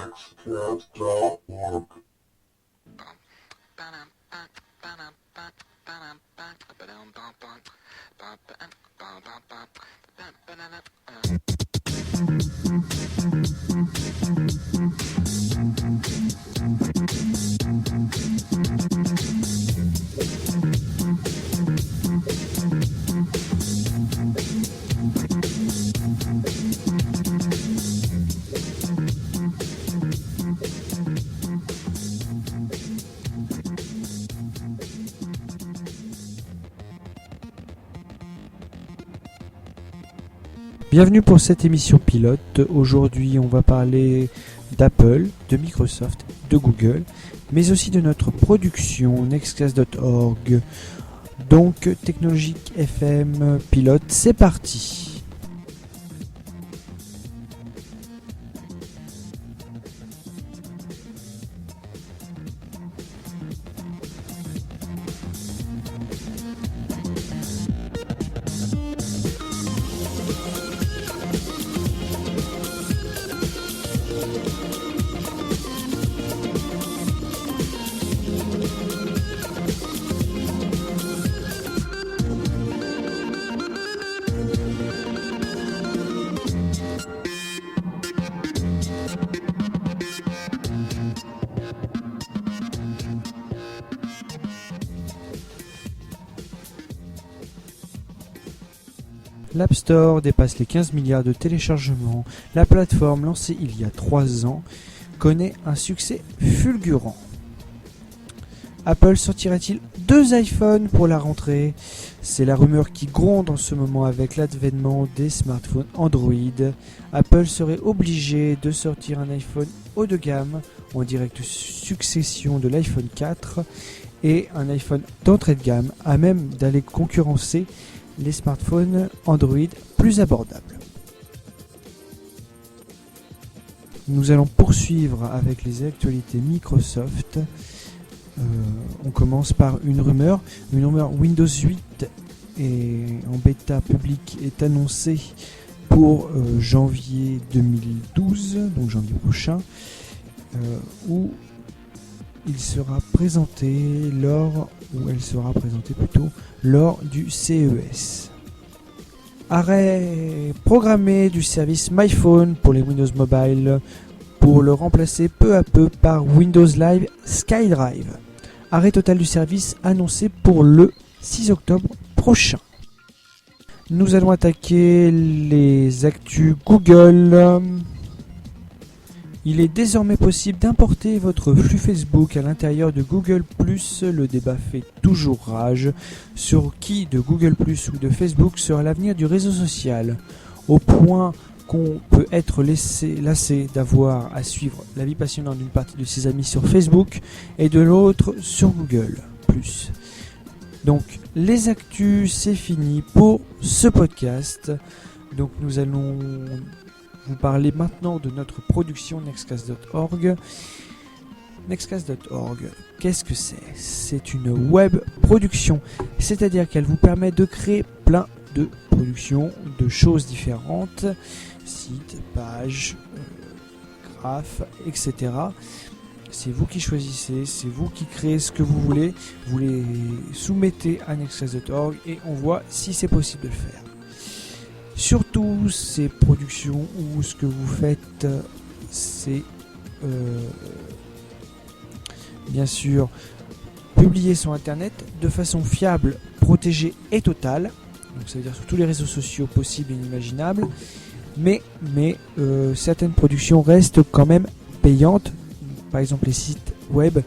nextcast.org. Bienvenue pour cette émission pilote. Aujourd'hui, on va parler d'Apple, de Microsoft, de Google, mais aussi de notre production nextcast.org. Donc, Technologique FM pilote, c'est parti. L'App Store dépasse les 15 milliards de téléchargements. La plateforme, lancée il y a 3 ans, connaît un succès fulgurant. Apple sortirait-il 2 iPhones pour la rentrée? C'est la rumeur qui gronde en ce moment avec l'avènement des smartphones Android. Apple serait obligé de sortir un iPhone haut de gamme en directe succession de l'iPhone 4 et un iPhone d'entrée de gamme à même d'aller concurrencer les smartphones Android plus abordables. Nous allons poursuivre avec les actualités Microsoft. On commence par une rumeur. Une rumeur Windows 8 en bêta publique est annoncée pour janvier 2012, donc janvier prochain, où elle sera présentée lors du CES. Arrêt programmé du service MyPhone pour les Windows Mobile pour le remplacer peu à peu par Windows Live SkyDrive. Arrêt total du service annoncé pour le 6 octobre prochain. Nous allons attaquer les actus Google. Il est désormais possible d'importer votre flux Facebook à l'intérieur de Google+. Le débat fait toujours rage sur qui de Google+, ou de Facebook sera l'avenir du réseau social, au point qu'on peut être lassé d'avoir à suivre la vie passionnante d'une partie de ses amis sur Facebook et de l'autre sur Google+. Donc les actus, c'est fini pour ce podcast. Donc nous allons vous parler maintenant de notre production nextcast.org. Nextcast.org, qu'est-ce que c'est? C'est une web production, c'est-à-dire qu'elle vous permet de créer plein de productions, de choses différentes, sites, pages, graphes, etc. C'est vous qui choisissez, c'est vous qui créez ce que vous voulez, vous les soumettez à nextcast.org et on voit si c'est possible de le faire. Surtout ces productions où ce que vous faites, c'est bien sûr publier sur internet de façon fiable, protégée et totale. Donc ça veut dire sur tous les réseaux sociaux possibles et inimaginables. Mais certaines productions restent quand même payantes. Par exemple les sites web,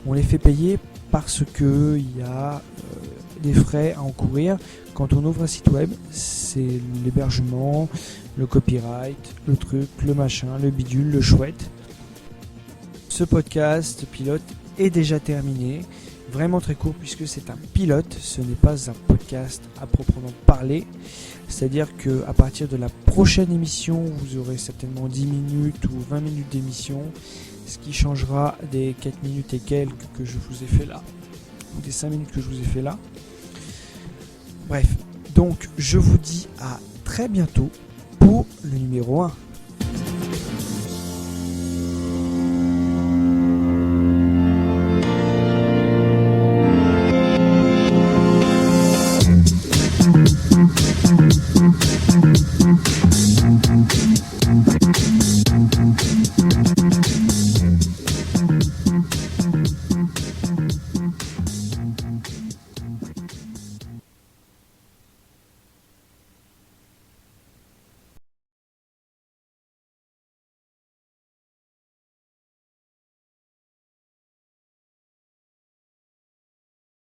on les fait payer parce qu'il y a des frais à encourir. Quand on ouvre un site web, c'est l'hébergement, le copyright, le truc, le machin, le bidule, le chouette. Ce podcast pilote est déjà terminé. Vraiment très court puisque c'est un pilote, ce n'est pas un podcast à proprement parler. C'est-à-dire qu'à partir de la prochaine émission, vous aurez certainement 10 minutes ou 20 minutes d'émission. Ce qui changera des 4 minutes et quelques que je vous ai fait là, ou des 5 minutes que je vous ai fait là. Bref, donc je vous dis à très bientôt pour le numéro 1.